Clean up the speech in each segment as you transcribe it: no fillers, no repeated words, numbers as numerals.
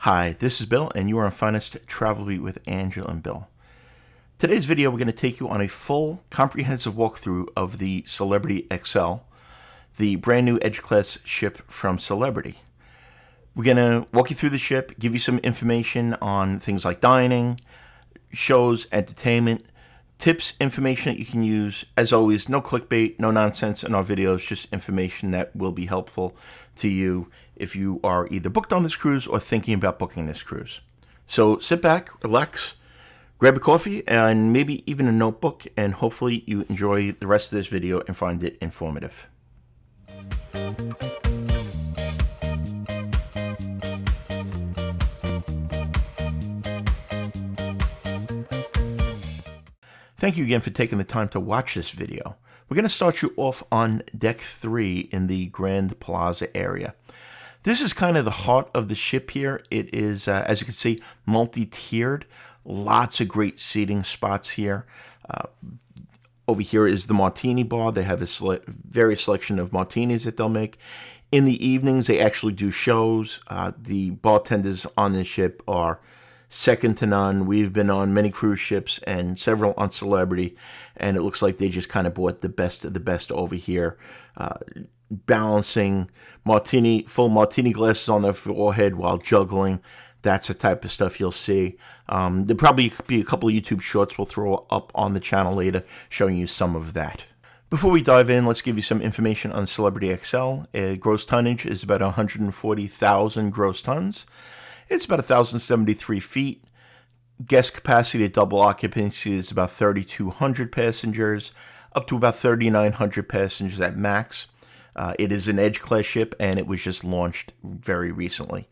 Hi, this is Bill, and you are on Finest Travel Beat with Angela and Bill. Today's video, we're going to take you on a full, comprehensive walkthrough of the Celebrity Xcel, the brand new Edge Class ship from Celebrity. We're going to walk you through the ship, give you some information on things like dining, shows, entertainment, tips, information that you can use. As always, no clickbait, no nonsense in our videos, just information that will be helpful to you if you are either booked on this cruise or thinking about booking this cruise. So sit back, relax, grab a coffee, and maybe even a notebook, and hopefully you enjoy the rest of this video and find it informative. Thank you again for taking the time to watch this video. We're going to start you off on Deck 3 in the Grand Plaza area. This is kind of the heart of the ship here. It is, as you can see, multi-tiered. Lots of great seating spots here. Over here is the martini bar. They have a various selection of martinis that they'll make. In the evenings, they actually do shows. The bartenders on this ship are second to none. We've been on many cruise ships and several on Celebrity, and it looks like they just kind of brought the best of the best over here, balancing full martini glasses on their forehead while juggling. That's the type of stuff you'll see. There'll probably be a couple of YouTube shorts we'll throw up on the channel later showing you some of that. Before we dive in, let's give you some information on Celebrity Xcel. Gross tonnage is about 140,000 gross tons. It's about 1,073 feet. Guest capacity at double occupancy is about 3,200 passengers, up to about 3,900 passengers at max. It is an Edge Class ship, and it was just launched very recently.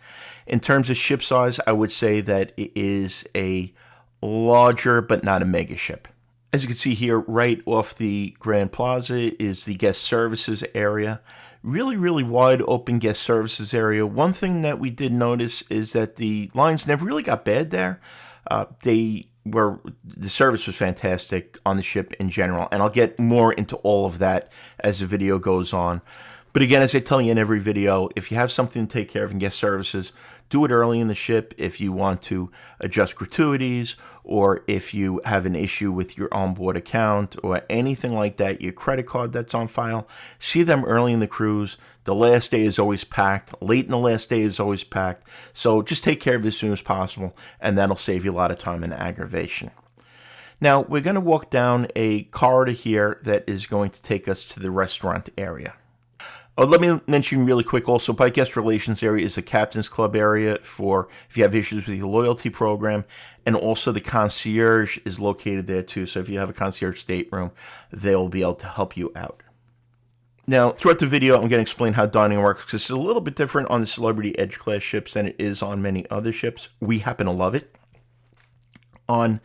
In terms of ship size, I would say that it is a larger but not a mega ship. As you can see here, right off the Grand Plaza is the guest services area. Really wide open guest services area. One thing that we did notice is that the lines never really got bad there. The service was fantastic on the ship in general, and I'll get more into all of that as the video goes on. But again, as I tell you in every video, if you have something to take care of in guest services, do it early in the ship. If you want to adjust gratuities, or if you have an issue with your onboard account or anything like that, your credit card that's on file, see them early in the cruise. The last day is always packed. Late in the last day is always packed. So just take care of it as soon as possible, and that'll save you a lot of time and aggravation. Now, we're going to walk down a corridor here that is going to take us to the restaurant area. Let me mention really quick also, by guest relations area is the Captain's Club area for if you have issues with your loyalty program, and also the concierge is located there too. So if you have a concierge stateroom, they'll be able to help you out. Now, throughout the video, I'm going to explain how dining works, because it's a little bit different on the Celebrity Edge Class ships than it is on many other ships. We happen to love it. On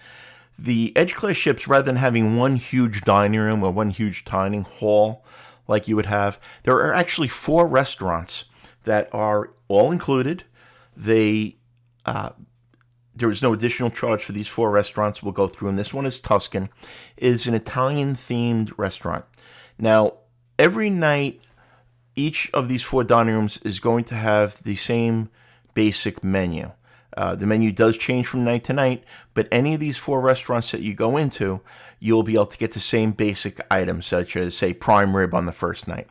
the Edge Class ships, rather than having one huge dining room or one huge dining hall like you would have, there are actually 4 restaurants that are all included. There is no additional charge for these 4 restaurants. We'll go through them. This one is Tuscan. It is an Italian-themed restaurant. Now, every night, each of these 4 dining rooms is going to have the same basic menu. The menu does change from night to night, but any of these 4 restaurants that you go into, you'll be able to get the same basic items, such as, say, prime rib on the first night.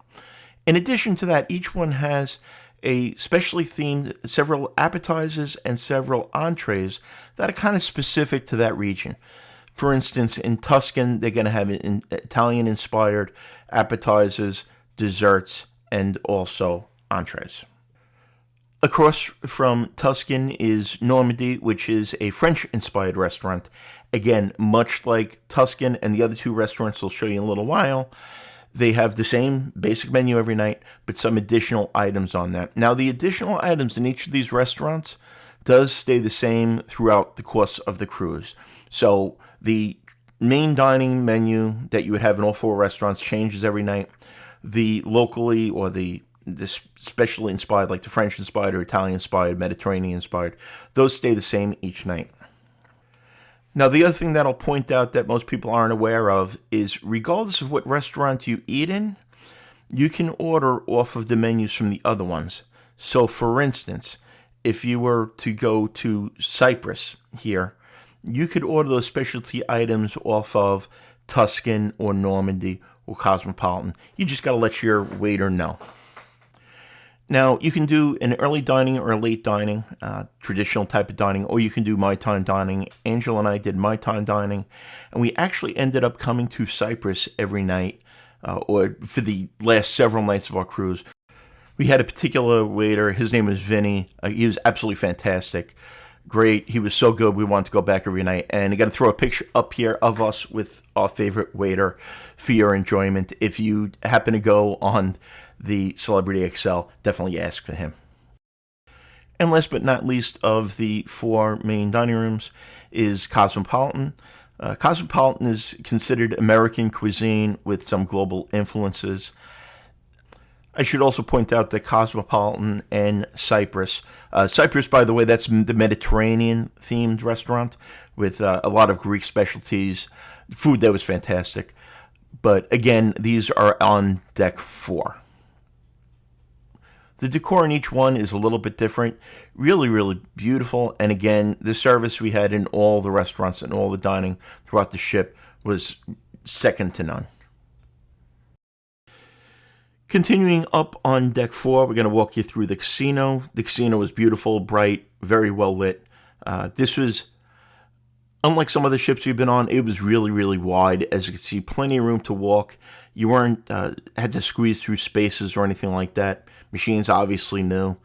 In addition to that, each one has a specially themed several appetizers and several entrees that are kind of specific to that region. For instance, in Tuscan, they're going to have Italian-inspired appetizers, desserts, and also entrees. Across from Tuscan is Normandy, which is a French-inspired restaurant. Again, much like Tuscan and the other 2 restaurants I'll show you in a little while, they have the same basic menu every night, but some additional items on that. Now, the additional items in each of these restaurants does stay the same throughout the course of the cruise. So the main dining menu that you would have in all 4 restaurants changes every night. The locally or the specially inspired, like the French-inspired or Italian-inspired, Mediterranean-inspired, those stay the same each night. Now, the other thing that I'll point out that most people aren't aware of is, regardless of what restaurant you eat in, you can order off of the menus from the other ones. So, for instance, if you were to go to Cyprus here, you could order those specialty items off of Tuscan or Normandy or Cosmopolitan. You just got to let your waiter know. Now, you can do an early dining or a late dining, traditional type of dining, or you can do my time dining. Angel and I did my time dining, and we actually ended up coming to Cyprus every night, or for the last several nights of our cruise. We had a particular waiter. His name was Vinny. He was absolutely fantastic. Great. He was so good. We wanted to go back every night. And I got to throw a picture up here of us with our favorite waiter for your enjoyment. If you happen to go on the Celebrity Xcel, definitely ask for him. And last but not least of the 4 main dining rooms is Cosmopolitan. Cosmopolitan is considered American cuisine with some global influences. I should also point out that Cosmopolitan and Cyprus. Cyprus, by the way, that's the Mediterranean-themed restaurant with a lot of Greek specialties, food that was fantastic. But again, these are on deck 4. The decor in each one is a little bit different. Really, really beautiful. And again, the service we had in all the restaurants and all the dining throughout the ship was second to none. Continuing up on deck 4, we're going to walk you through the casino. The casino was beautiful, bright, very well lit. This was, unlike some other ships we've been on, it was really, really wide. As you can see, plenty of room to walk. You weren't had to squeeze through spaces or anything like that. Machines obviously new.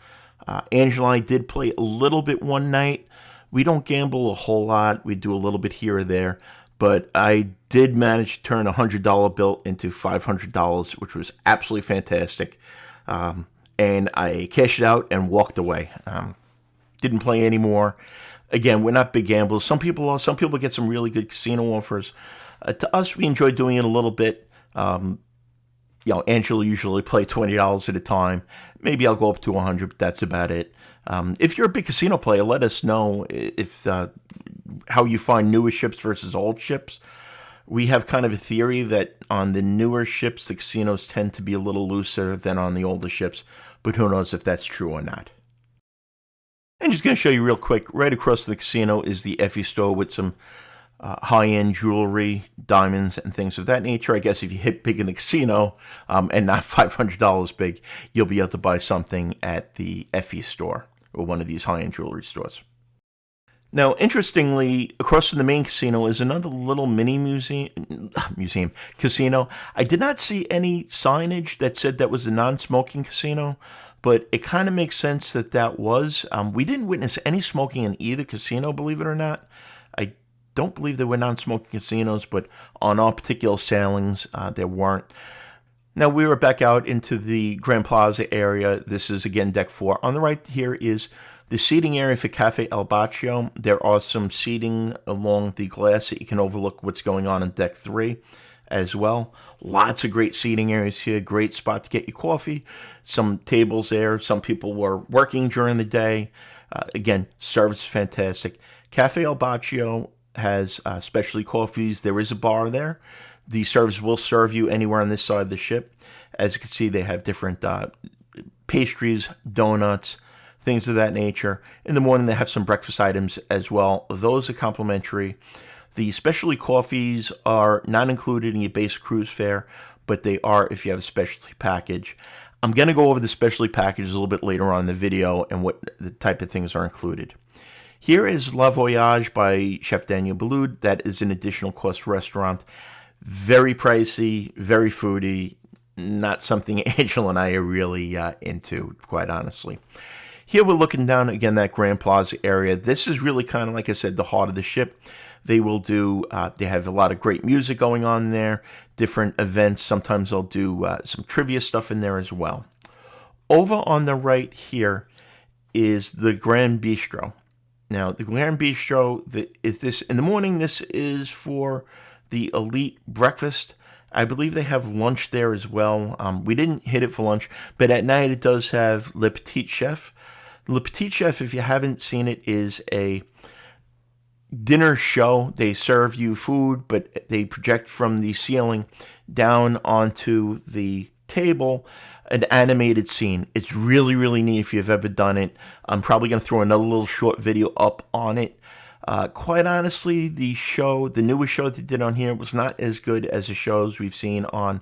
Angela and I did play a little bit one night. We don't gamble a whole lot. We do a little bit here or there. But I did manage to turn a $100 bill into $500, which was absolutely fantastic. And I cashed it out and walked away. Didn't play anymore. Again, we're not big gamblers. Some people are. Some people get some really good casino offers. To us, we enjoy doing it a little bit. Angela usually play $20 at a time. Maybe I'll go up to $100, but that's about it. If you're a big casino player, let us know if how you find newer ships versus old ships. We have kind of a theory that on the newer ships, the casinos tend to be a little looser than on the older ships, but who knows if that's true or not. And just going to show you real quick, right across the casino is the Effie store with some high-end jewelry, diamonds, and things of that nature. I guess if you hit big in the casino and not $500 big, you'll be able to buy something at the Effie store or one of these high-end jewelry stores. Now, interestingly, across from the main casino is another little mini casino. I did not see any signage that said that was a non-smoking casino, but it kind of makes sense that that was. We didn't witness any smoking in either casino, believe it or not. I don't believe there were non-smoking casinos, but on our particular sailings, there weren't. Now, we were back out into the Grand Plaza area. This is, again, deck 4. On the right here is the seating area for Cafe El Baccio. There are some seating along the glass that you can overlook what's going on in deck 3 as well. Lots of great seating areas here. Great spot to get your coffee. Some tables there. Some people were working during the day. Again, service is fantastic. Cafe El Baccio has specialty coffees. There is a bar there. The service will serve you anywhere on this side of the ship. As you can see, they have different pastries, donuts, things of that nature. In the morning, they have some breakfast items as well. Those are complimentary. The specialty coffees are not included in your base cruise fare, but they are if you have a specialty package. I'm going to go over the specialty packages a little bit later on in the video and what the type of things are included. Here is La Voyage by Chef Daniel Boulud. That is an additional cost restaurant. Very pricey, very foodie. Not something Angel and I are really into, quite honestly. Here we're looking down, again, that Grand Plaza area. This is really kind of, like I said, the heart of the ship. They will do, they have a lot of great music going on there, different events. Sometimes they'll do some trivia stuff in there as well. Over on the right here is the Grand Bistro. Now, the Grand Bistro, is this in the morning, this is for the elite breakfast. I believe they have lunch there as well. We didn't hit it for lunch, but at night it does have Le Petit Chef. Le Petit Chef, if you haven't seen it, is a dinner show. They serve you food, but they project from the ceiling down onto the table. an animated scene. It's really, really neat if you've ever done it. I'm probably going to throw another little short video up on it. Quite honestly, the newest show they did on here was not as good as the shows we've seen on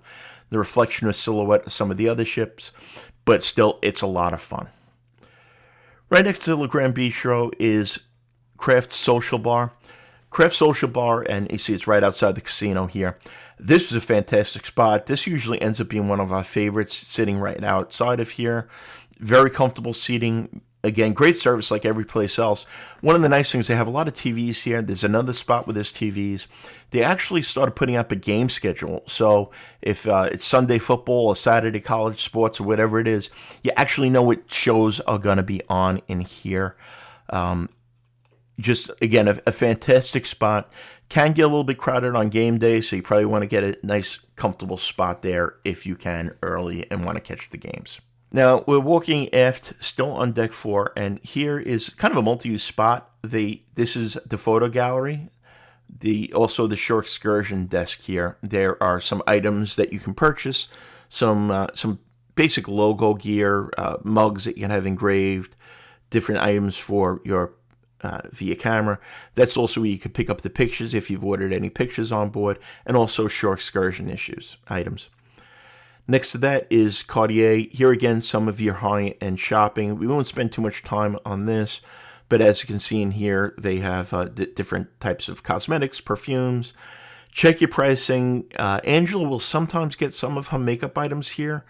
the reflection or silhouette of some of the other ships, but still, it's a lot of fun. Right next to Le Grand Bistro is Craft Social Bar. Craft Social Bar, and you see it's right outside the casino here. This is a fantastic spot. This usually ends up being one of our favorites, sitting right outside of here. Very comfortable seating. Again, great service like every place else. One of the nice things, they have a lot of TVs here. There's another spot with there's TVs. They actually started putting up a game schedule. So if it's Sunday football or Saturday college sports or whatever it is, you actually know what shows are going to be on in here. Just, again, a fantastic spot. Can get a little bit crowded on game day, so you probably want to get a nice, comfortable spot there if you can early and want to catch the games. Now, we're walking aft, still on deck 4, and here is kind of a multi-use spot. This is the photo gallery, also the shore excursion desk here. There are some items that you can purchase, some basic logo gear, mugs that you can have engraved, different items for your via camera. That's also where you can pick up the pictures if you've ordered any pictures on board, and also shore excursion items. Next to that is Cartier. Here again, some of your high-end shopping. We won't spend too much time on this, but as you can see in here, they have different types of cosmetics, perfumes. Check your pricing. Angela will sometimes get some of her makeup items here.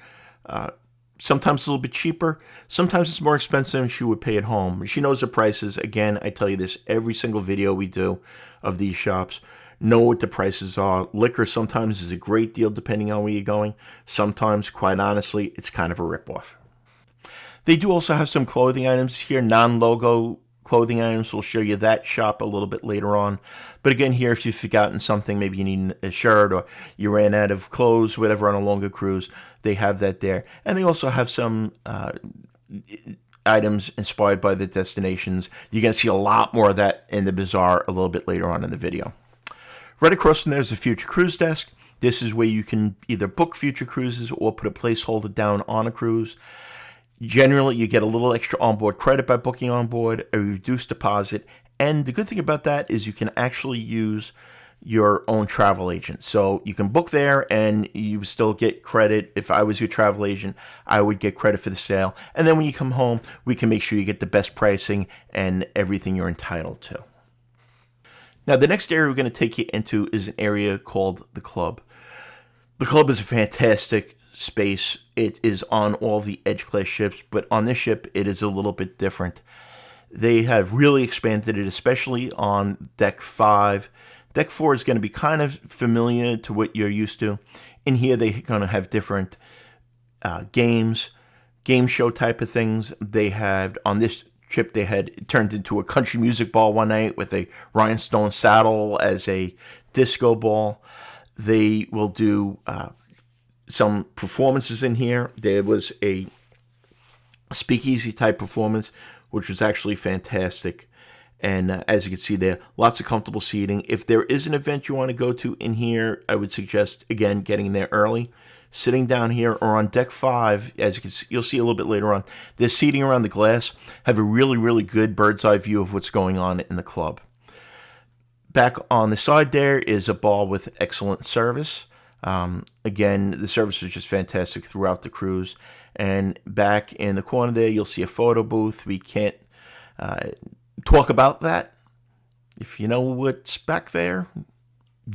Sometimes a little bit cheaper. Sometimes it's more expensive than she would pay at home. She knows the prices. Again, I tell you this every single video we do of these shops. Know what the prices are. Liquor sometimes is a great deal depending on where you're going. Sometimes, quite honestly, it's kind of a ripoff. They do also have some clothing items here, non-logo clothing items. We'll show you that shop a little bit later on. But again, here, if you've forgotten something, maybe you need a shirt or you ran out of clothes, whatever, on a longer cruise, they have that there. And they also have some items inspired by the destinations. You're going to see a lot more of that in the bazaar a little bit later on in the video. Right across from there is the Future Cruise Desk. This is where you can either book future cruises or put a placeholder down on a cruise. Generally, you get a little extra onboard credit by booking on board, a reduced deposit, and the good thing about that is you can actually use your own travel agent. So you can book there and you still get credit. If I was your travel agent, I would get credit for the sale. And then when you come home, we can make sure you get the best pricing and everything you're entitled to. Now, the next area we're going to take you into is an area called the Club. The Club is a fantastic space. It is on all the Edge-class ships, but on this ship, it is a little bit different. They have really expanded it, especially on Deck 5. Deck 4 is going to be kind of familiar to what you're used to. In here, they're going to have different games, game show type of things. They have, on this ship, they had turned into a country music ball one night with a rhinestone saddle as a disco ball. They will do some performances in here. There was a speakeasy type performance, which was actually fantastic. And as you can see there, lots of comfortable seating. If there is an event you want to go to in here, I would suggest, again, getting there early. Sitting down here or on Deck 5, as you can see, you'll see a little bit later on, there's seating around the glass. Have a really, really good bird's eye view of what's going on in the club. Back on the side there is a bar with excellent service. Again, the service is just fantastic throughout the cruise. And back in the corner there, you'll see a photo booth. We can't talk about that. If you know what's back there,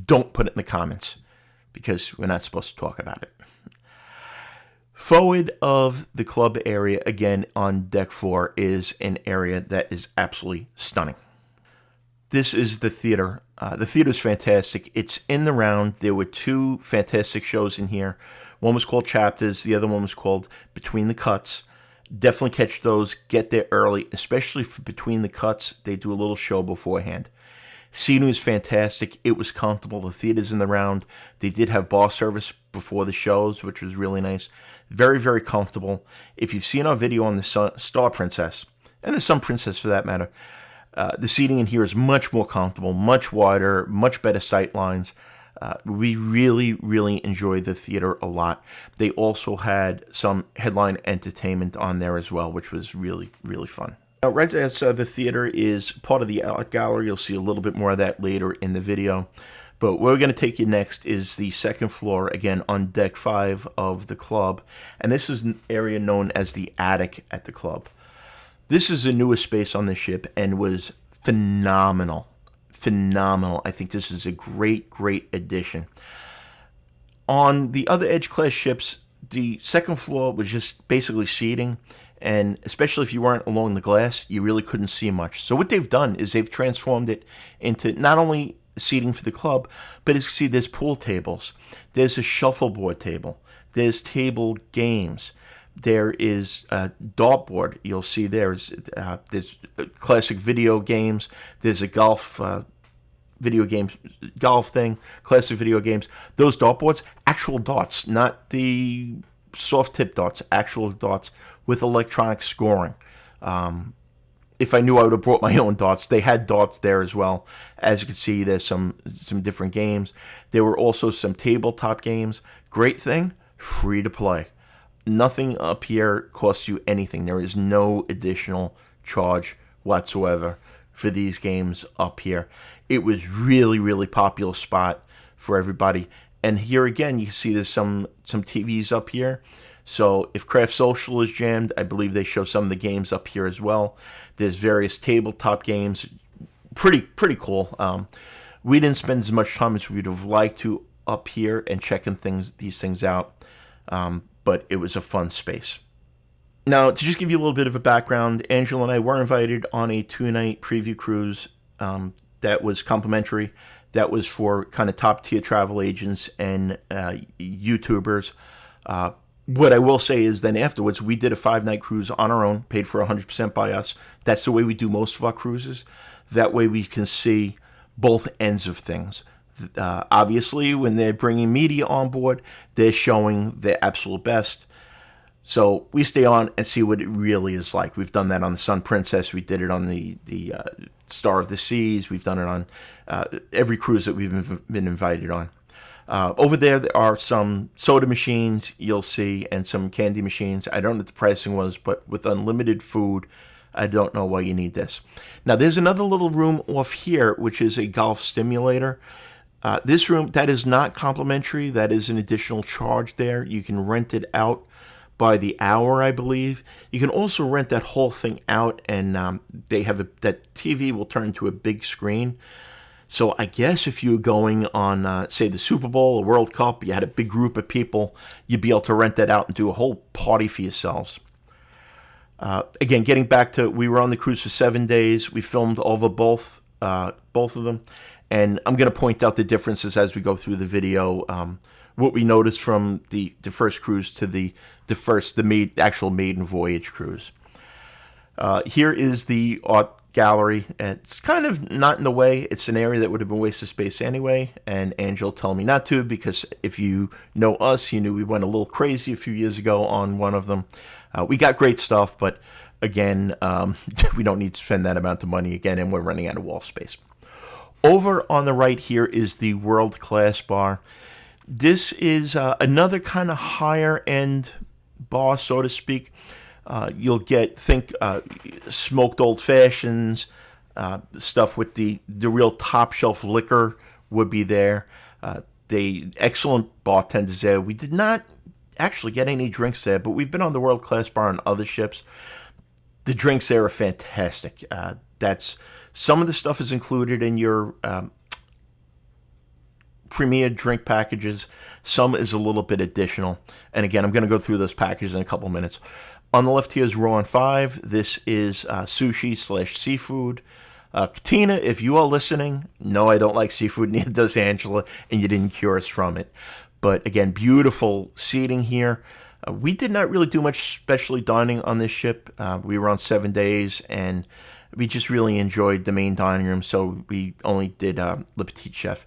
don't put it in the comments because we're not supposed to talk about it. Forward of the club area, again on Deck 4, is an area that is absolutely stunning. This is the theater. The theater is fantastic. It's in the round. There were two fantastic shows in here. One was called Chapters. The other one was called Between the Cuts. Definitely catch those. Get there early, especially for Between the Cuts. They do a little show beforehand. Seating was fantastic. It was comfortable. The theater's in the round. They did have bar service before the shows, which was really nice. Very, very comfortable. If you've seen our video on the Star Princess, and the Sun Princess for that matter, the seating in here is much more comfortable, much wider, much better sight lines. We really, really enjoyed the theater a lot. They also had some headline entertainment on there as well, which was really, really fun. Now, right outside the theater is part of the art gallery. You'll see a little bit more of that later in the video. But where we're going to take you next is the second floor, again, on deck 5 of the club. And this is an area known as the attic at the club. This is the newest space on the ship and was phenomenal. Phenomenal. I think this is a great, great addition. On the other Edge class ships, the second floor was just basically seating, and especially if you weren't along the glass, you really couldn't see much. So what they've done is they've transformed it into not only seating for the club, but as you see, there's pool tables, there's a shuffleboard table, there's table games, there is a dartboard. You'll see there's classic video games, there's a golf video games, golf thing, classic video games. Those dartboards, actual darts, not the soft tip darts, actual darts with electronic scoring. If I knew, I would have brought my own darts. They had darts there as well. As you can see, there's some different games. There were also some tabletop games. Great thing, free to play. Nothing up here costs you anything. There is no additional charge whatsoever for these games up here. It was really, really popular spot for everybody. And here again, you can see there's some TVs up here. So if Craft Social is jammed, I believe they show some of the games up here as well. There's various tabletop games. Pretty cool. We didn't spend as much time as we'd have liked to up here and checking these things out. But it was a fun space. Now, to just give you a little bit of a background, Angela and I were invited on a 2-night preview cruise that was complimentary. That was for kind of top-tier travel agents and YouTubers. What I will say is then afterwards, we did a 5-night cruise on our own, paid for 100% by us. That's the way we do most of our cruises. That way we can see both ends of things. Obviously, when they're bringing media on board, they're showing their absolute best. So we stay on and see what it really is like. We've done that on the Sun Princess. We did it on the Star of the Seas. We've done it on every cruise that we've been invited on. Over there are some soda machines you'll see and some candy machines. I don't know what the pricing was, but with unlimited food, I don't know why you need this. Now, there's another little room off here, which is a golf simulator. This room, that is not complimentary. That is an additional charge there. You can rent it out by the hour, I believe. You can also rent that whole thing out, and they have that TV will turn into a big screen. So I guess if you were going on, say, the Super Bowl or World Cup, you had a big group of people, you'd be able to rent that out and do a whole party for yourselves. Again, getting back to, we were on the cruise for 7 days. We filmed over both of them. And I'm going to point out the differences as we go through the video. What we noticed from the first cruise to the actual maiden voyage cruise. Here is the art gallery. It's kind of not in the way. It's an area that would have been a waste of space anyway. And Angel told me not to, because if you know us, you knew we went a little crazy a few years ago on one of them. We got great stuff, but again, we don't need to spend that amount of money again, and we're running out of wall space. Over on the right here is the World Class Bar. This is another kind of higher end bar, so to speak. You'll get, smoked old fashions, stuff with the real top shelf liquor would be there. The excellent bartenders there. We did not actually get any drinks there, but we've been on the World Class Bar on other ships. The drinks there are fantastic. Some of the stuff is included in your premier drink packages. Some is a little bit additional. And again, I'm going to go through those packages in a couple minutes. On the left here is Raw and 5. This is sushi/seafood. Katina, if you are listening, no, I don't like seafood, neither does Angela, and you didn't cure us from it. But again, beautiful seating here. We did not really do much specially dining on this ship. We were on 7 days, and we just really enjoyed the main dining room, so we only did Le Petit Chef.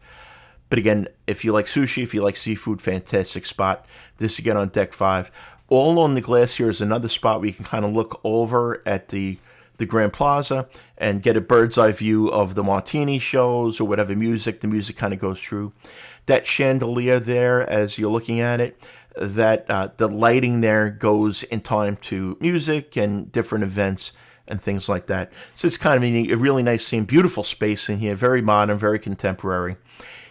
But again, if you like sushi, if you like seafood, fantastic spot. This again on deck 5. All on the glass here is another spot where you can kind of look over at the the Grand Plaza and get a bird's eye view of the martini shows or whatever music the music kind of goes through. That chandelier there, as you're looking at it, that the lighting there goes in time to music and different events and things like that. So it's kind of a really nice scene, beautiful space in here, very modern, very contemporary.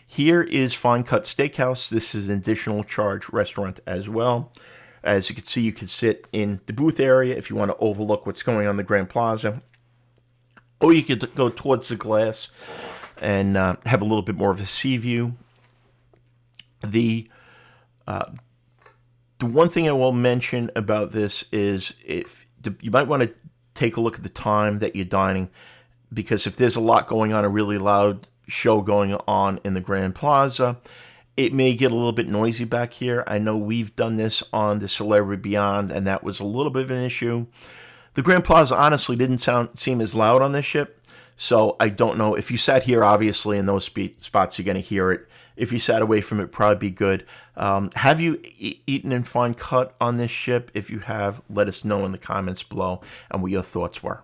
Here is Fine Cut Steakhouse. This is an additional charge restaurant as well. As you can see, you can sit in the booth area if you want to overlook what's going on in the Grand Plaza. Or you could go towards the glass and have a little bit more of a sea view. The one thing I will mention about this is you might want to take a look at the time that you're dining, because if there's a lot going on, a really loud show going on in the Grand Plaza, it may get a little bit noisy back here. I know we've done this on the Celebrity Beyond, and that was a little bit of an issue. The Grand Plaza honestly didn't seem as loud on this ship, so I don't know. If you sat here, obviously, in those spots, you're going to hear it. If you sat away from it, probably be good. Have you eaten in Fine Cut on this ship? If you have, let us know in the comments below and what your thoughts were.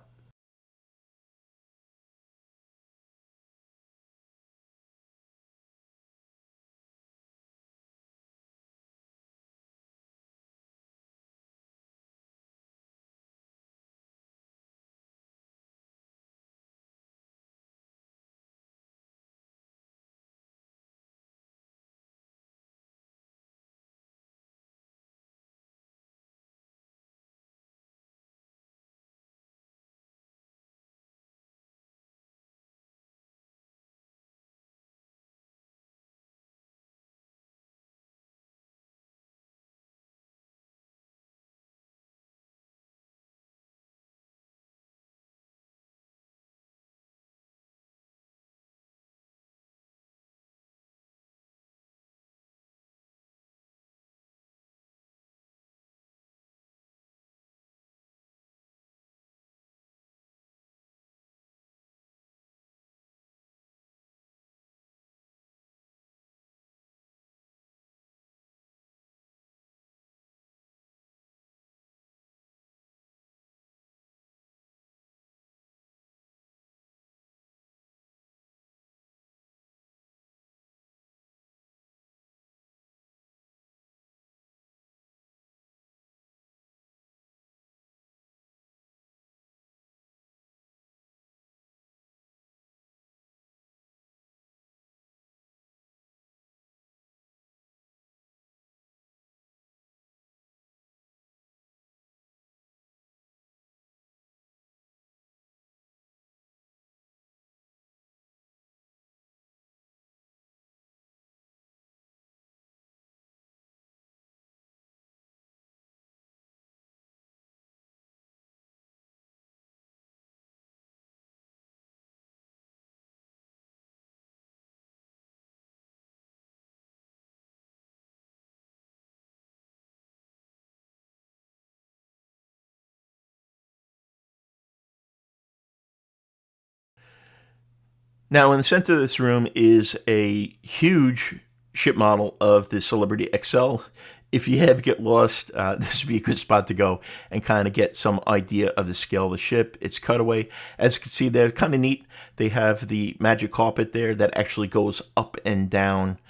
Now, in the center of this room is a huge ship model of the Celebrity Xcel. If you ever get lost, this would be a good spot to go and kind of get some idea of the scale of the ship. It's cutaway. As you can see, they're kind of neat. They have the magic carpet there that actually goes up and down.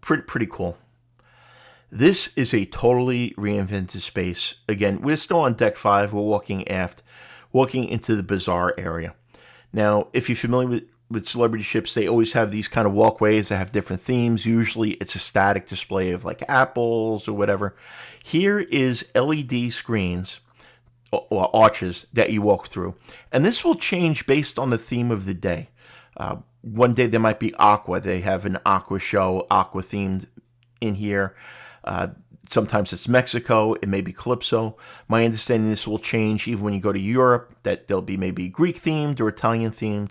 Pretty cool. This is a totally reinvented space. Again, we're still on deck 5. We're walking aft, walking into the bazaar area. Now, if you're familiar with celebrity ships, they always have these kind of walkways that have different themes. Usually it's a static display of like apples or whatever. Here is LED screens or arches that you walk through. And this will change based on the theme of the day. One day there might be aqua. They have an aqua show, aqua themed in here. Sometimes it's Mexico, it may be Calypso. My understanding this will change even when you go to Europe, that there'll be maybe Greek themed or Italian themed.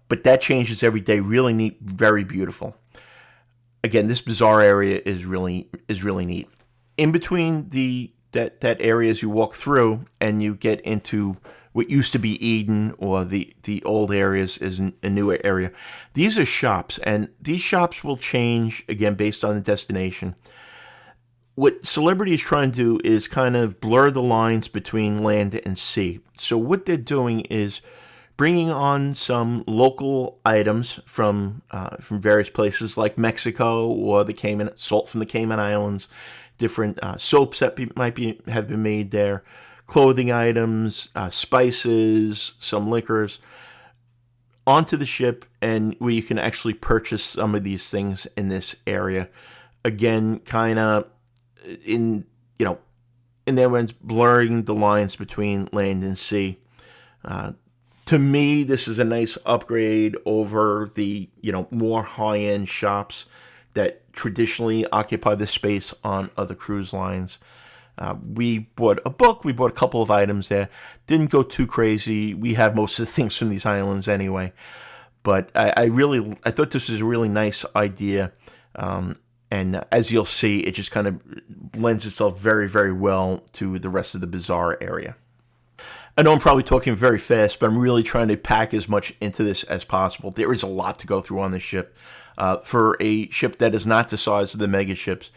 But that changes every day. Really neat, very beautiful. Again, this bazaar area is really neat. In between that area as you walk through and you get into what used to be Eden, or the old areas is a newer area. These are shops, and these shops will change again based on the destination. what Celebrity is trying to do is kind of blur the lines between land and sea. So what they're doing is bringing on some local items from various places like Mexico or the Cayman, salt from the Cayman Islands, different soaps that have been made there, clothing items, spices, some liquors onto the ship, and where you can actually purchase some of these things in this area. Again, kind of in there when it's blurring the lines between land and sea. To me, this is a nice upgrade over the more high-end shops that traditionally occupy the space on other cruise lines. We bought a book, we bought a couple of items there. Didn't go too crazy. We have most of the things from these islands anyway. But I thought this was a really nice idea. And as you'll see, it just kind of lends itself very, very well to the rest of the bazaar area. I know I'm probably talking very fast, but I'm really trying to pack as much into this as possible. There is a lot to go through on this ship. For a ship that is not the size of the mega ships,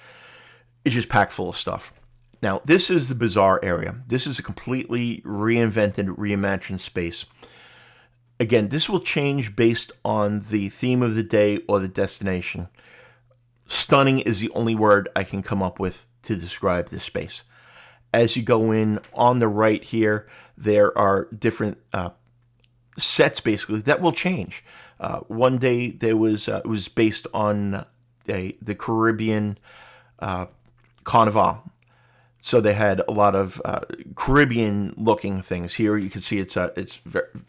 it's just packed full of stuff. Now, this is the bazaar area. This is a completely reinvented, reimagined space. Again, this will change based on the theme of the day or the destination. Stunning is the only word I can come up with to describe this space. As you go in, on the right here, there are different sets, basically, that will change. One day, it was based on the Caribbean Carnival. So they had a lot of Caribbean-looking things. Here you can see it's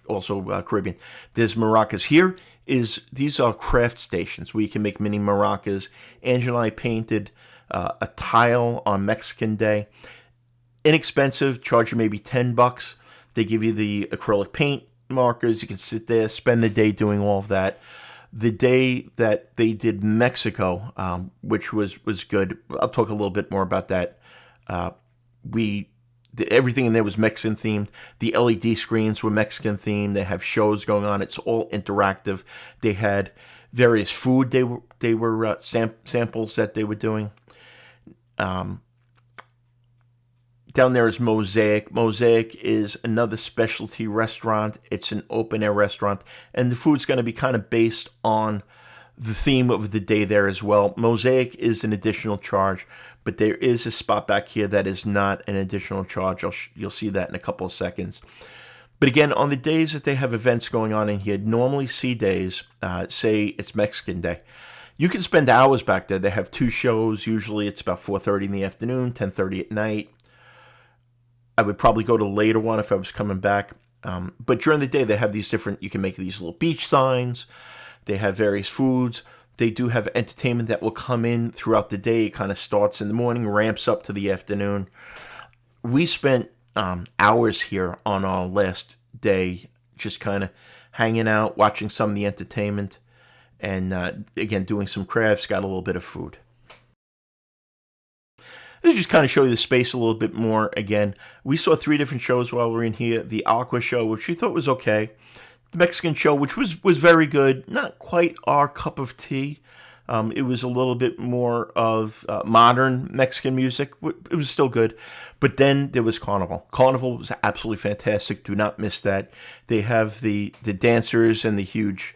also Caribbean. There's maracas. These are craft stations where you can make mini maracas. Angela and I painted a tile on Mexican Day. Inexpensive, charge you maybe $10. They give you the acrylic paint markers. You can sit there, spend the day doing all of that. The day that they did Mexico, which was good. I'll talk a little bit more about that. Everything in there was Mexican themed. The LED screens were Mexican themed. They have shows going on. It's all interactive. They had various food. They were samples that they were doing. Down there is Mosaic. Mosaic is another specialty restaurant. It's an open-air restaurant, and the food's going to be kind of based on the theme of the day there as well. Mosaic is an additional charge, but there is a spot back here that is not an additional charge. You'll see that in a couple of seconds. But again, on the days that they have events going on in here, normally sea days, say it's Mexican Day, you can spend hours back there. They have 2 shows. Usually it's about 4:30 in the afternoon, 10:30 at night. I would probably go to the later one if I was coming back. But during the day, they have these you can make these little beach signs. They have various foods. They do have entertainment that will come in throughout the day. It kind of starts in the morning, ramps up to the afternoon. We spent hours here on our last day, just kind of hanging out, watching some of the entertainment, and again, doing some crafts, got a little bit of food. This is just kind of show you the space a little bit more. Again, we saw 3 different shows while we were in here. The Aqua show, which we thought was okay. The Mexican show, which was very good. Not quite our cup of tea. It was a little bit more of modern Mexican music. It was still good. But then there was Carnival. Carnival was absolutely fantastic. Do not miss that. They have the dancers and the huge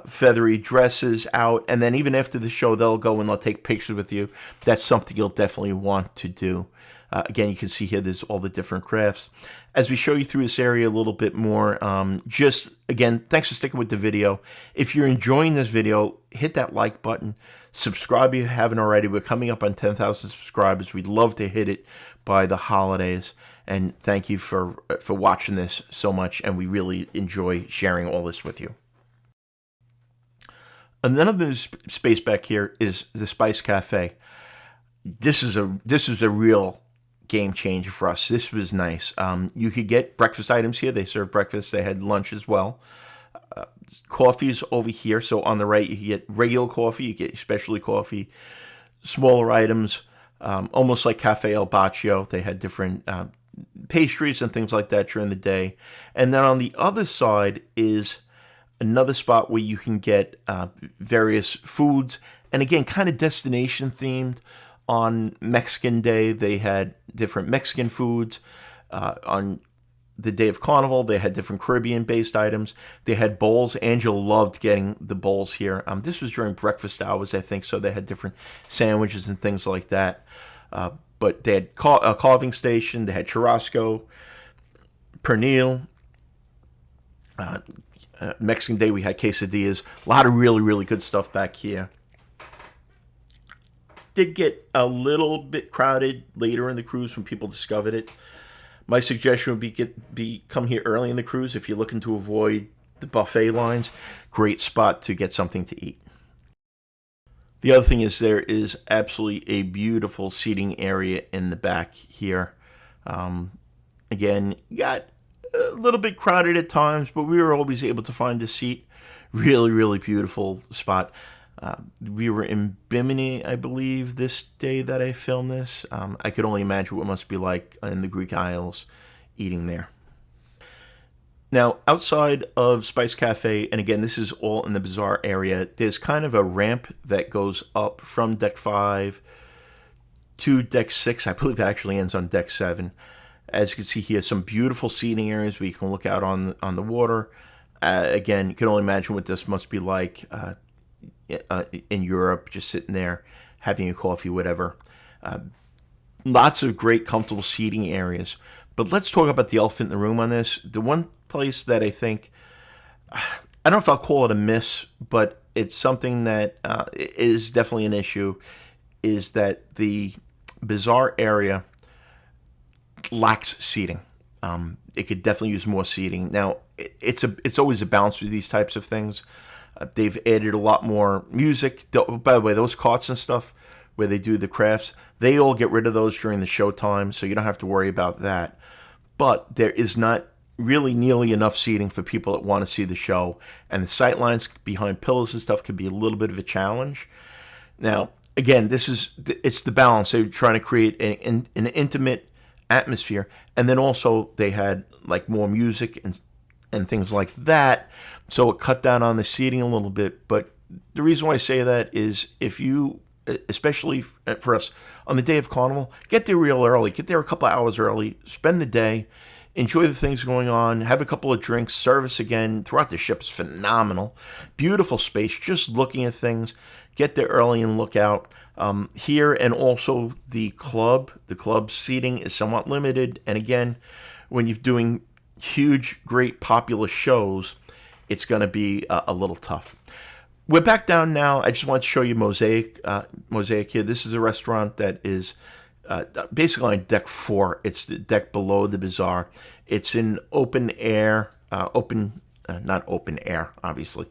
feathery dresses out, and then even after the show they'll go and they'll take pictures with you. That's something you'll definitely want to do. Again, you can see here there's all the different crafts. As we show you through this area a little bit more, just again, thanks for sticking with the video. If you're enjoying this video, hit that like button, subscribe if you haven't already. We're coming up on 10,000 subscribers. We'd love to hit it by the holidays, and thank you for watching this so much, and we really enjoy sharing all this with you. Another space back here is the Spice Cafe. This is a real game changer for us. This was nice. You could get breakfast items here. They serve breakfast. They had lunch as well. Coffee's over here. So on the right, you can get regular coffee. You get specialty coffee. Smaller items, almost like Cafe El Baccio. They had different pastries and things like that during the day. And then on the other side is another spot where you can get various foods, and again, kind of destination themed on Mexican Day, they had different Mexican foods. On the day of Carnival, they had different Caribbean-based items. They had bowls. Angela loved getting the bowls here. This was during breakfast hours, I think, so they had different sandwiches and things like that. But they had a carving station. They had churrasco, pernil. Mexican Day, we had quesadillas. A lot of really, really good stuff back here. Did get a little bit crowded later in the cruise when people discovered it. My suggestion would be come here early in the cruise if you're looking to avoid the buffet lines. Great spot to get something to eat. The other thing is there is absolutely a beautiful seating area in the back here. Again, got a little bit crowded at times, but we were always able to find a seat. Really, really beautiful spot. We were in Bimini, I believe, this day that I filmed this. I could only imagine what it must be like in the Greek Isles eating there. Now, outside of Spice Cafe, and again, this is all in the bazaar area, there's kind of a ramp that goes up from Deck 5 to Deck 6. I believe it actually ends on Deck 7. As you can see here, some beautiful seating areas where you can look out on the water. Again, you can only imagine what this must be like in Europe, just sitting there, having a coffee, whatever. Lots of great, comfortable seating areas. But let's talk about the elephant in the room on this. The one place that I think, I don't know if I'll call it a miss, but it's something that is definitely an issue, is that the bazaar area lacks seating. It could definitely use more seating. Now, it's always a balance with these types of things. They've added a lot more music. By the way, those carts and stuff where they do the crafts, they all get rid of those during the show time, so you don't have to worry about that. But there is not really nearly enough seating for people that want to see the show, and the sight lines behind pillars and stuff can be a little bit of a challenge. Now, again, it's the balance. They're trying to create an intimate atmosphere, and then also they had like more music and things like that, so it cut down on the seating a little bit. But the reason why I say that is if you, especially for us, on the day of Carnival, get there real early, get there a couple of hours early, spend the day, enjoy the things going on, have a couple of drinks. Service again throughout the ship is phenomenal. Beautiful space, just looking at things. Get there early and look out. Here, and also the club seating is somewhat limited. And again, when you're doing huge, great, popular shows, it's going to be a little tough. We're back down now. I just want to show you Mosaic here. This is a restaurant that is basically on Deck 4. It's the deck below the bazaar. It's in open air, not open air, obviously.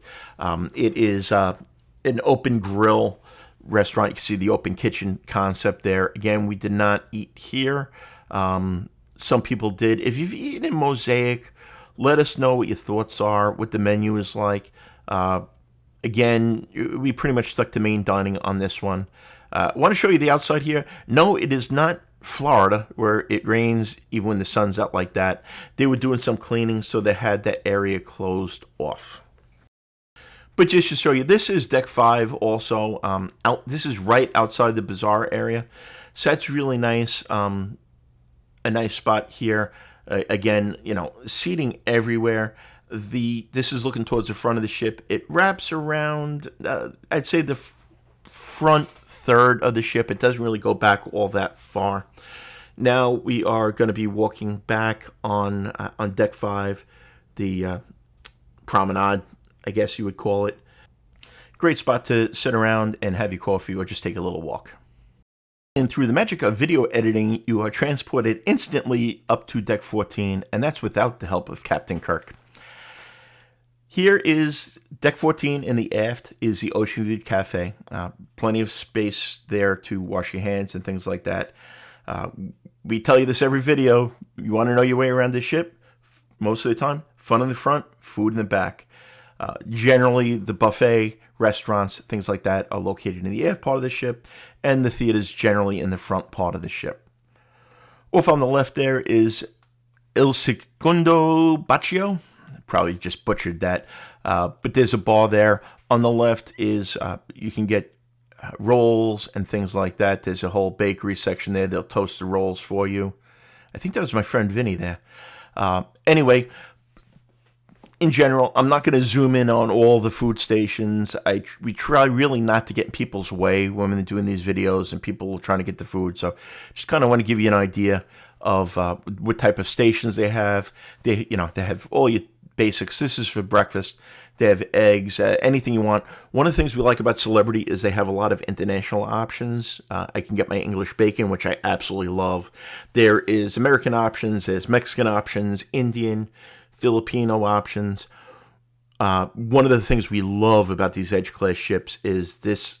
It is an open grill restaurant. You can see the open kitchen concept there. Again, we did not eat here. Some people did. If you've eaten in Mosaic, let us know what your thoughts are, what the menu is like. Again, we pretty much stuck to main dining on this one. I want to show you the outside here. No, it is not Florida, where it rains even when the sun's out like that. They were doing some cleaning, so they had that area closed off. But just to show you, this is Deck 5 also. This is right outside the bazaar area. So that's really nice. A nice spot here. Again, seating everywhere. This is looking towards the front of the ship. It wraps around, I'd say, the front third of the ship. It doesn't really go back all that far. Now we are going to be walking back on Deck 5, the promenade, I guess you would call it. Great spot to sit around and have your coffee or just take a little walk. And through the magic of video editing, you are transported instantly up to Deck 14, and that's without the help of Captain Kirk. Here is Deck 14. In the aft is the Oceanview Cafe. Plenty of space there to wash your hands and things like that. We tell you this every video. You want to know your way around the ship? Most of the time, fun in the front, food in the back. Generally, the buffet, restaurants, things like that are located in the aft part of the ship, and the theaters generally in the front part of the ship. Off on the left there is Il Secondo Bacio. Probably just butchered that. But there's a bar there. On the left is, you can get rolls and things like that. There's a whole bakery section there. They'll toast the rolls for you. I think that was my friend Vinny there. Anyway, in general, I'm not going to zoom in on all the food stations. We try really not to get in people's way when we're doing these videos and people trying to get the food. So just kind of want to give you an idea of what type of stations they have. They have all your basics. This is for breakfast. They have eggs, anything you want. One of the things we like about Celebrity is they have a lot of international options. I can get my English bacon, which I absolutely love. There is American options, there's Mexican options, Indian, Filipino options. One of the things we love about these edge class ships is this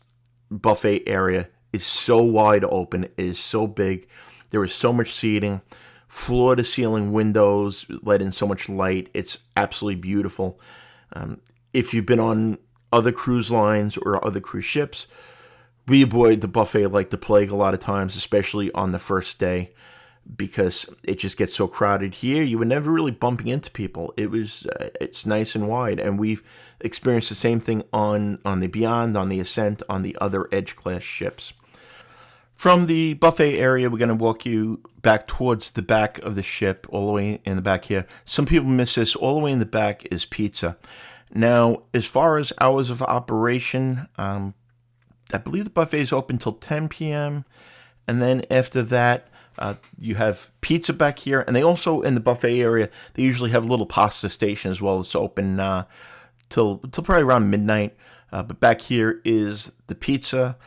buffet area is so wide open, it is so big. There is so much seating, floor to ceiling windows let in so much light. It's absolutely beautiful. If you've been on other cruise lines or other cruise ships, we avoid the buffet like the plague a lot of times, especially on the first day, because it just gets so crowded. Here, you were never really bumping into people. It's nice and wide, and we've experienced the same thing on the Beyond, on the Ascent, on the other Edge class ships. From the buffet area, we're going to walk you back towards the back of the ship, all the way in the back here. Some people miss this. All the way in the back is pizza. Now, as far as hours of operation, I believe the buffet is open till 10 p.m. And then after that, you have pizza back here. And they also, in the buffet area, they usually have a little pasta station as well. It's open till probably around midnight. But back here is the pizza.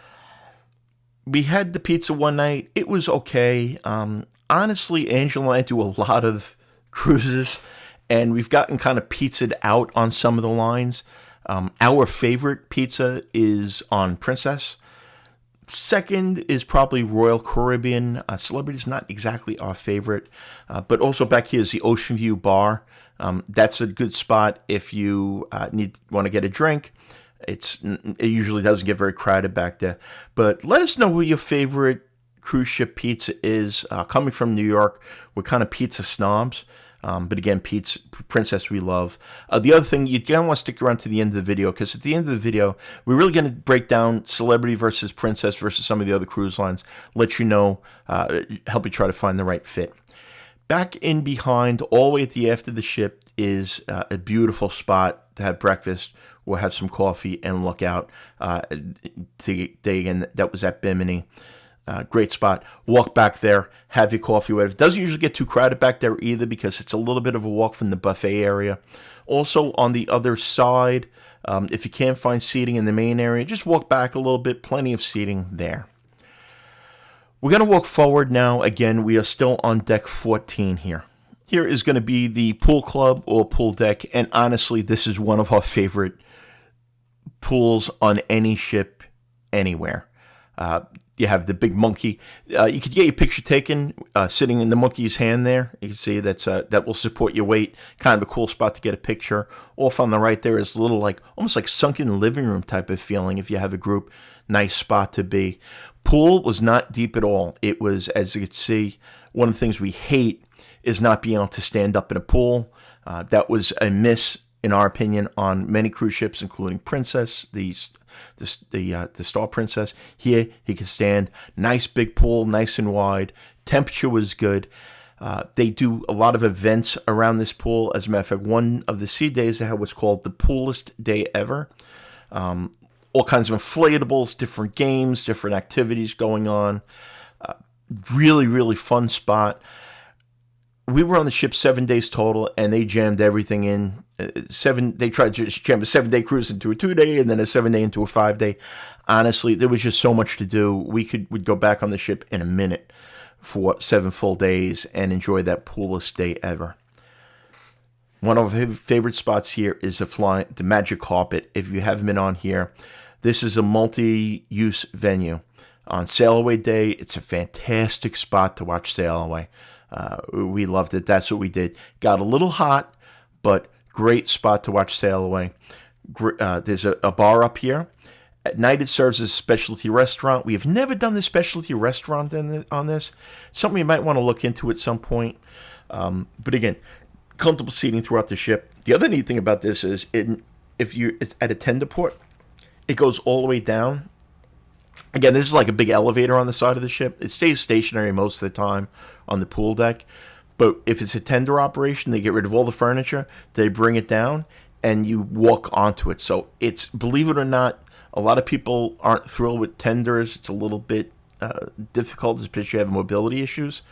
We had the pizza one night. It was okay. Honestly, Angela and I do a lot of cruises, and we've gotten kind of pizzaed out on some of the lines. Our favorite pizza is on Princess. Second is probably Royal Caribbean. Celebrity is not exactly our favorite. But also back here is the Oceanview bar. That's a good spot if you want to get a drink. It usually doesn't get very crowded back there. But let us know what your favorite cruise ship pizza is. Coming from New York, we're kind of pizza snobs. But again, Princess we love. The other thing, you're going to want to stick around to the end of the video, because at the end of the video, we're really going to break down Celebrity versus Princess versus some of the other cruise lines, let you know, help you try to find the right fit. Back in behind, all the way at the aft of the ship, is a beautiful spot to have breakfast or have some coffee and look out. Again, that was at Bimini. Great spot. Walk back there, have your coffee, whatever. It doesn't usually get too crowded back there either, because it's a little bit of a walk from the buffet area. Also, on the other side, if you can't find seating in the main area, just walk back a little bit. Plenty of seating there. We're going to walk forward now. Again, we are still on deck 14 here. Here is going to be the pool club or pool deck, and honestly, this is one of our favorite pools on any ship anywhere. You have the big monkey. You could get your picture taken sitting in the monkey's hand there. You can see that will support your weight. Kind of a cool spot to get a picture. Off on the right there is a little almost like sunken living room type of feeling if you have a group. Nice spot to be. Pool was not deep at all. It was, as you can see, one of the things we hate is not being able to stand up in a pool. That was a miss, in our opinion, on many cruise ships, including Princess, the Star Princess. Here, he can stand. Nice big pool, nice and wide. Temperature was good. They do a lot of events around this pool. As a matter of fact, one of the sea days they had what's called the Poolest Day Ever. All kinds of inflatables, different games, different activities going on. Really, really fun spot. We were on the ship 7 days total, and they jammed everything in. They tried to jam a 7-day cruise into a 2-day, and then a 7-day into a 5-day. Honestly, there was just so much to do. We'd go back on the ship in a minute for 7 full days and enjoy that poolest day ever. One of our favorite spots here is the Magic Carpet. If you haven't been on here, this is a multi-use venue. On Sail Away Day, it's a fantastic spot to watch Sail Away. We loved it. That's what we did. Got a little hot, but great spot to watch Sail Away. There's a bar up here. At night, it serves as a specialty restaurant. We have never done the specialty restaurant on this. Something you might want to look into at some point. But again, comfortable seating throughout the ship. The other neat thing about this is, if it's at a tender port, it goes all the way down Again, this is like a big elevator on the side of the ship. It stays stationary most of the time on the pool deck. But if it's a tender operation, they get rid of all the furniture, they bring it down, and you walk onto it. So it's, believe it or not, a lot of people aren't thrilled with tenders. It's a little bit difficult, especially if you have mobility issues.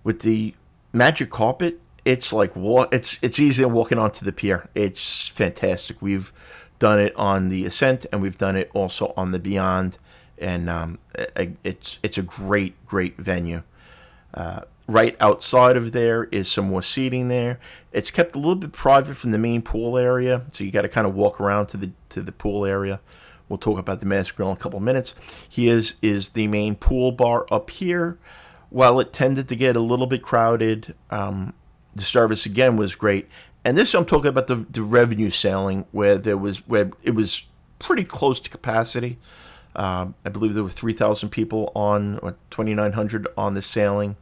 With the Magic Carpet, it's like it's easy than walking onto the pier. It's fantastic. We've done it on the Ascent, and we've done it also on the Beyond, and it's a great venue. Right outside of there is some more seating there. It's kept a little bit private from the main pool area, so you got to kind of walk around to the pool area. We'll talk about the Mast Grill in a couple of minutes. Here is the main pool bar up here. While it tended to get a little bit crowded, the service again was great. And this I'm talking about the revenue sailing, where it was pretty close to capacity. I believe there were 3,000 people on, or 2,900 on the sailing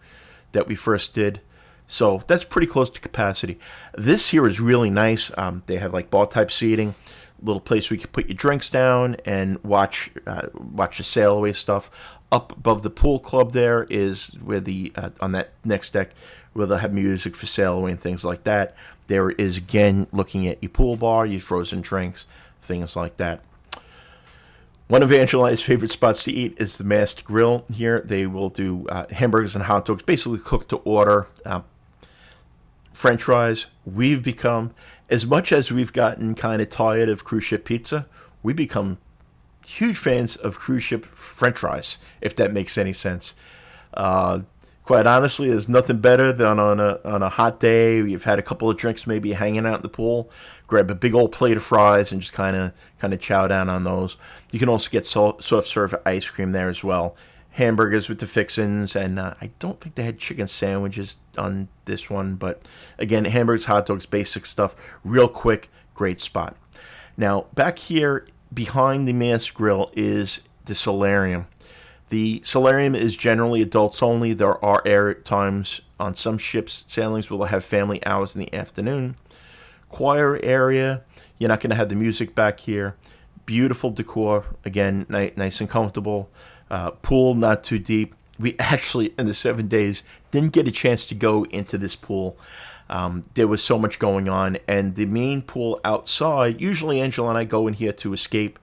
that we first did. So that's pretty close to capacity. This here is really nice. They have like bar type seating, little place where you can put your drinks down and watch the sail away stuff. Up above the pool club there is where the on that next deck where they'll have music for sail away and things like that. There is again looking at your pool bar, your frozen drinks, things like that. One of Angeline's favorite spots to eat is the Mast Grill here. They will do hamburgers and hot dogs, basically cooked to order. French fries. We've become, as much as we've gotten kind of tired of cruise ship pizza, we become huge fans of cruise ship French fries, if that makes any sense. Quite honestly, there's nothing better than on a hot day, you've had a couple of drinks, maybe hanging out in the pool, grab a big old plate of fries and just kind of chow down on those. You can also get soft serve ice cream there as well. Hamburgers with the fixins, and I don't think they had chicken sandwiches on this one, but again, hamburgers, hot dogs, basic stuff, real quick, great spot. Now, back here behind the Mast Grill is the solarium. The solarium is generally adults only. There are times on some ships, sailings, where they'll have family hours in the afternoon. Choir area, you're not going to have the music back here. Beautiful decor, again, nice and comfortable. Pool not too deep. We actually, in the 7 days, didn't get a chance to go into this pool. There was so much going on, and the main pool outside, usually Angela and I go in here to escape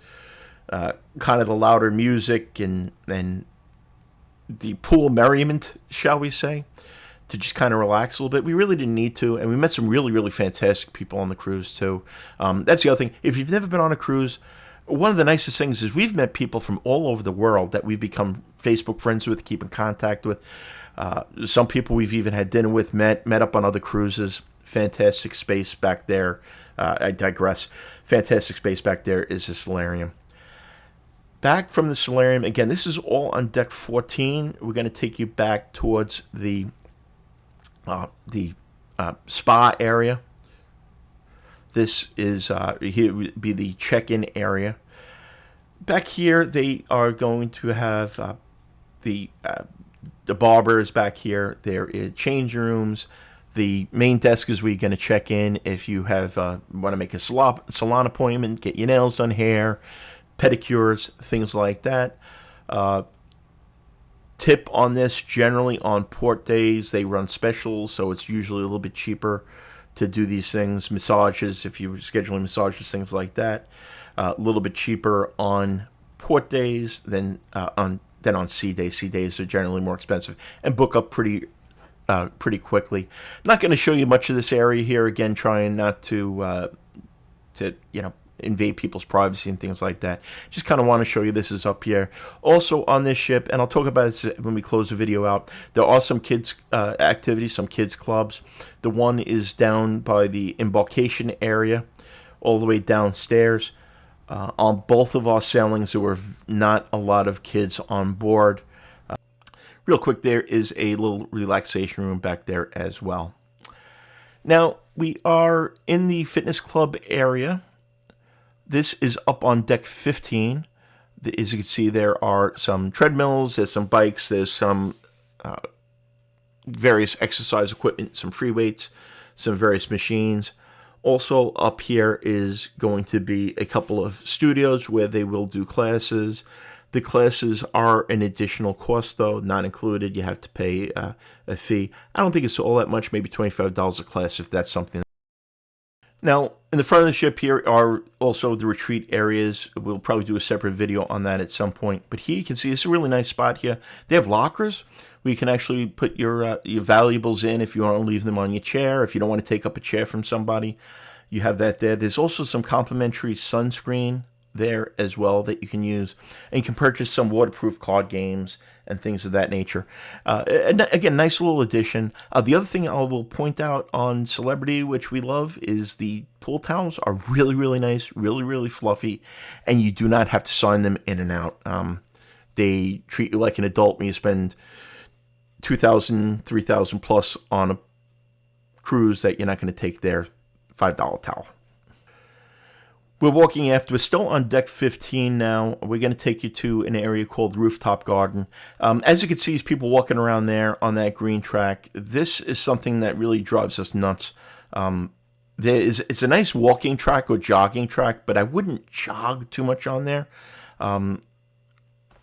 kind of the louder music and the pool merriment, shall we say, to just kind of relax a little bit. We really didn't need to, and we met some really fantastic people on the cruise too. That's the other thing. If you've never been on a cruise, one of the nicest things is we've met people from all over the world that we've become Facebook friends with, keep in contact with. Some people we've even had dinner with, met up on other cruises. Fantastic space back there. I digress. Fantastic space back there is the solarium. Back from the solarium, again, this is all on deck 14. We're going to take you back towards the spa area. This is here would be the check-in area. Back here, they are going to have the barbers back here. There is change rooms. The main desk is where you're going to check in if you have want to make a salon appointment, get your nails done, hair, pedicures, things like that. Tip on this, generally on port days, they run specials, so it's usually a little bit cheaper to do these things. Massages, if you're scheduling massages, things like that, a little bit cheaper on port days than on sea days. Sea days are generally more expensive and book up pretty quickly. Not going to show you much of this area here. Again, trying not to invade people's privacy and things like that. Just kind of want to show you this is up here. Also on this ship, and I'll talk about this when we close the video out, there are some kids activities, some kids clubs. The one is down by the embarkation area, all the way downstairs. On both of our sailings, there were not a lot of kids on board. Real quick, there is a little relaxation room back there as well. Now, we are in the fitness club area. This is up on deck 15. As you can see, there are some treadmills, there's some bikes, there's some various exercise equipment, some free weights, some various machines. Also up here is going to be a couple of studios where they will do classes. The classes are an additional cost, though, not included. You have to pay a fee. I don't think it's all that much, maybe $25 a class if that's something. Now, in the front of the ship here are also the retreat areas. We'll probably do a separate video on that at some point. But here you can see this is a really nice spot here. They have lockers where you can actually put your valuables in if you want to leave them on your chair, if you don't want to take up a chair from somebody. You have that there. There's also some complimentary sunscreen there as well that you can use. And you can purchase some waterproof card games and things of that nature. And again, nice little addition. The other thing I will point out on Celebrity, which we love, is the pool towels are really, really nice, really, really fluffy, and you do not have to sign them in and out. They treat you like an adult when you spend $2,000, $3,000 plus on a cruise that you're not going to take their $5 towel. We're walking after. We're still on deck 15 now. We're going to take you to an area called Rooftop Garden. As you can see, there's people walking around there on that green track. This is something that really drives us nuts. It's a nice walking track or jogging track, but I wouldn't jog too much on there.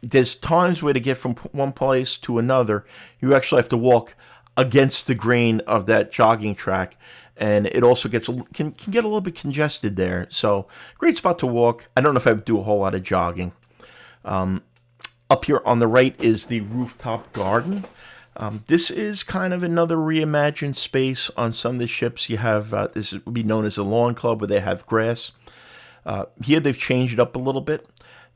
There's times where to get from one place to another, you actually have to walk against the grain of that jogging track. And it also can get a little bit congested there. So, great spot to walk. I don't know if I would do a whole lot of jogging. Up here on the right is the Rooftop Garden. This is kind of another reimagined space on some of the ships. You have, this would be known as a lawn club where they have grass. Here they've changed it up a little bit.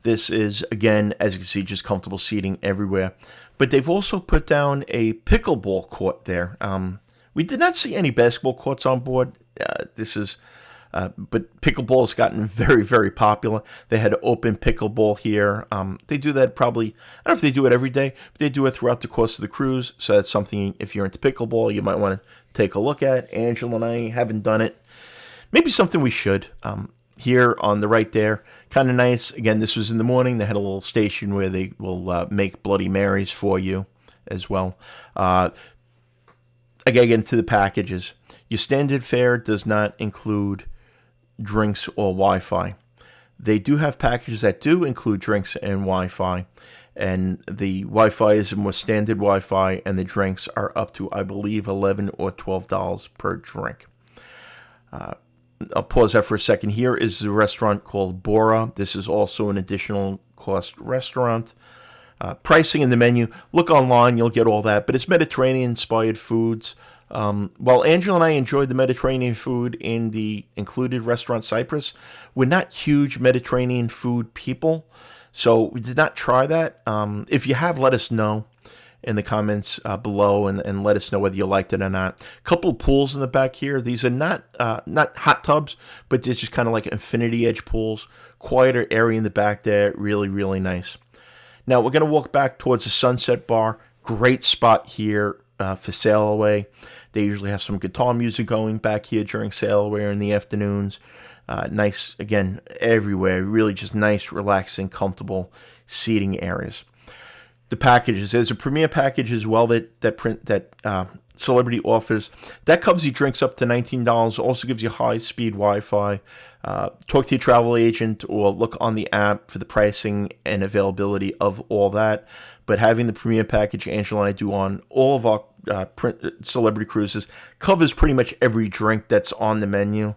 This is, again, as you can see, just comfortable seating everywhere. But they've also put down a pickleball court there. We did not see any basketball courts on board. But pickleball has gotten very, very popular. They had open pickleball here. They do that probably, I don't know if they do it every day, but they do it throughout the course of the cruise. So that's something, if you're into pickleball, you might want to take a look at. Angela and I haven't done it. Maybe something we should. Here on the right there, kind of nice. Again, this was in the morning. They had a little station where they will make Bloody Marys for you as well. Again, to the packages. Your standard fare does not include drinks or Wi-Fi. They do have packages that do include drinks and Wi-Fi. And the Wi-Fi is a more standard Wi-Fi, and the drinks are up to, I believe, $11 or $12 per drink. I'll pause that for a second. Here is a restaurant called Bora. This is also an additional cost restaurant. Pricing in the menu, look online, you'll get all that. But it's Mediterranean-inspired foods. While Angela and I enjoyed the Mediterranean food in the included restaurant Cyprus, we're not huge Mediterranean food people, so we did not try that. If you have, let us know in the comments below and let us know whether you liked it or not. A couple pools in the back here. These are not hot tubs, but they're just kind of like infinity edge pools. Quieter area in the back there. Really, really nice. Now, we're going to walk back towards the Sunset Bar. Great spot here for sail away. They usually have some guitar music going back here during sail away in the afternoons. Nice, again, everywhere. Really just nice, relaxing, comfortable seating areas. The packages. There's a premier package as well that Celebrity offers. That covers you drinks up to $19. Also gives you high-speed Wi-Fi. Talk to your travel agent or look on the app for the pricing and availability of all that. But having the premier package, Angela and I do on all of our Celebrity cruises, covers pretty much every drink that's on the menu.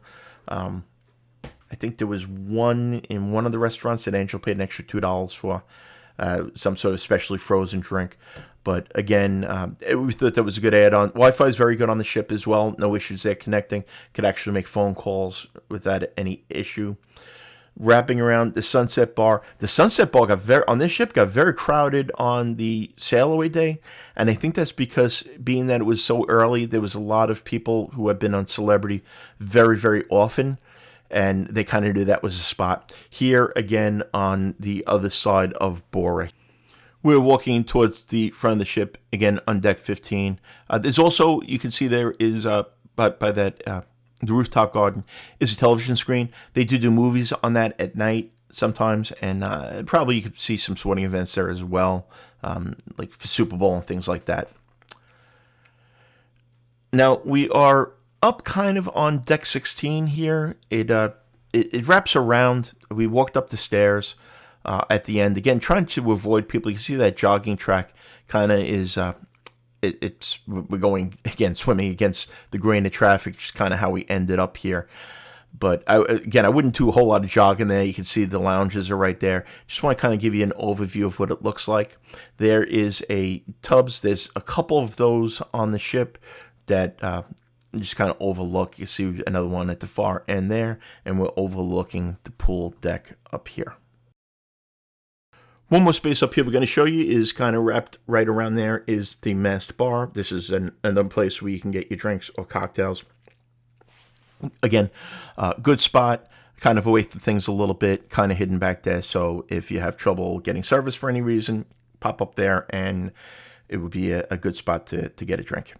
I think there was one in one of the restaurants that Angela paid an extra $2 for. Some sort of specially frozen drink. But again, we thought that was a good add-on. Wi-Fi is very good on the ship as well. No issues there connecting. Could actually make phone calls without any issue. Wrapping around the Sunset Bar. The Sunset Bar on this ship got very crowded on the sail away day. And I think that's because, being that it was so early, there was a lot of people who have been on Celebrity very, very often. And they kind of knew that was a spot. Here, again, on the other side of Bora. We're walking towards the front of the ship, again, on deck 15. There's also, you can see there is, by that, the Rooftop Garden, is a television screen. They do movies on that at night sometimes, and probably you could see some sporting events there as well, like for Super Bowl and things like that. Now, we are up kind of on deck 16 here. It wraps around. We walked up the stairs. at the end. Again, trying to avoid people. You can see that jogging track kind of is, we're going, again, swimming against the grain of traffic, which is kind of how we ended up here. But I wouldn't do a whole lot of jogging there. You can see the lounges are right there. Just want to kind of give you an overview of what it looks like. There is a tubs. There's a couple of those on the ship that just kind of overlook. You see another one at the far end there, and we're overlooking the pool deck up here. One more space up here we're going to show you is kind of wrapped right around there is the Mast bar. This is another place where you can get your drinks or cocktails. Again, good spot, kind of away from things a little bit, kind of hidden back there. So if you have trouble getting service for any reason, pop up there and it would be a good spot to get a drink.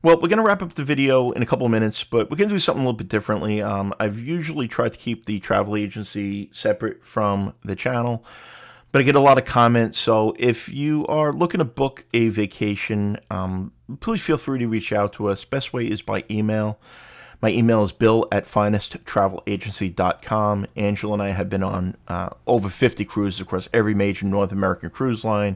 Well, we're going to wrap up the video in a couple of minutes, but we're going to do something a little bit differently. I've usually tried to keep the travel agency separate from the channel, but I get a lot of comments. So if you are looking to book a vacation, please feel free to reach out to us. Best way is by email. My email is bill@finesttravelagency.com. Angela and I have been on over 50 cruises across every major North American cruise line.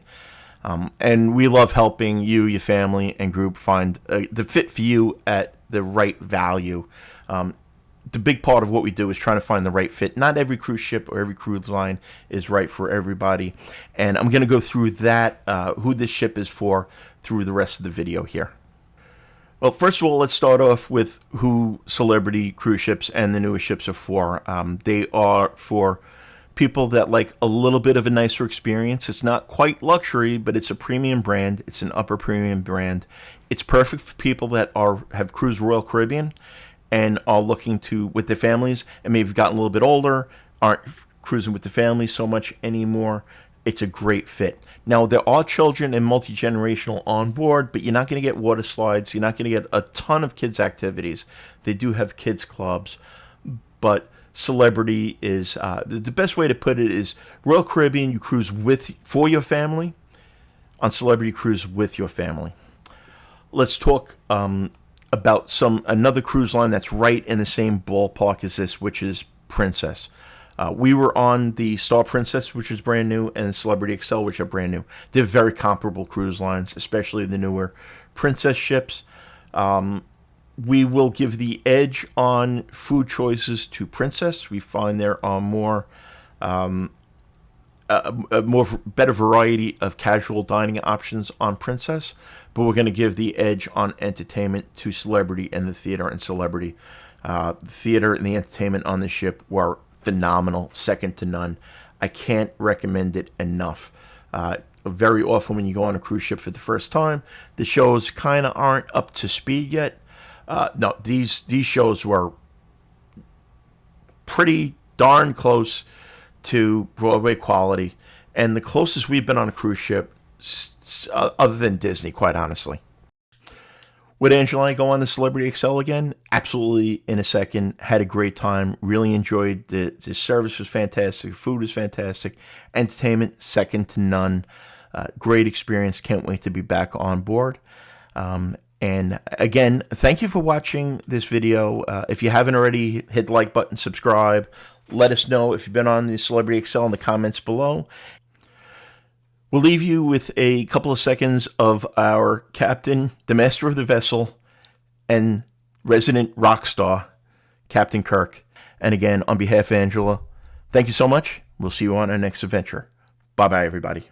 And we love helping you, your family, and group find the fit for you at the right value. The big part of what we do is trying to find the right fit. Not every cruise ship or every cruise line is right for everybody. And I'm going to go through that, who this ship is for, through the rest of the video here. Well, first of all, let's start off with who Celebrity cruise ships and the newest ships are for. They are for people that like a little bit of a nicer experience. It's not quite luxury, but it's a premium brand. It's an upper premium brand. It's perfect for people that have cruised Royal Caribbean and are looking to, with their families, and maybe gotten a little bit older, aren't cruising with the family so much anymore. It's a great fit. Now, there are children and multi-generational on board, but you're not going to get water slides. You're not going to get a ton of kids' activities. They do have kids' clubs, but Celebrity is, the best way to put it is Royal Caribbean, you cruise for your family. On Celebrity, cruise with your family. Let's talk about another cruise line that's right in the same ballpark as this, which is Princess. We were on the Star Princess, which is brand new, and Celebrity Xcel, which are brand new. They're very comparable cruise lines, especially the newer Princess ships. We will give the edge on food choices to Princess. We find there are better variety of casual dining options on Princess, but we're going to give the edge on entertainment to Celebrity and the theater and Celebrity. The theater and the entertainment on the ship were phenomenal, second to none. I can't recommend it enough. Very often when you go on a cruise ship for the first time, the shows kind of aren't up to speed yet. No, these shows were pretty darn close to Broadway quality, and the closest we've been on a cruise ship, other than Disney, quite honestly. Would Angela and I go on the Celebrity Xcel again? Absolutely, in a second. Had a great time. Really enjoyed the service was fantastic. Food was fantastic. Entertainment, second to none. Great experience. Can't wait to be back on board. And again, thank you for watching this video. If you haven't already, hit the like button, subscribe. Let us know if you've been on the Celebrity Xcel in the comments below. We'll leave you with a couple of seconds of our captain, the master of the vessel, and resident rock star, Captain Kirk. And again, on behalf of Angela, thank you so much. We'll see you on our next adventure. Bye-bye, everybody.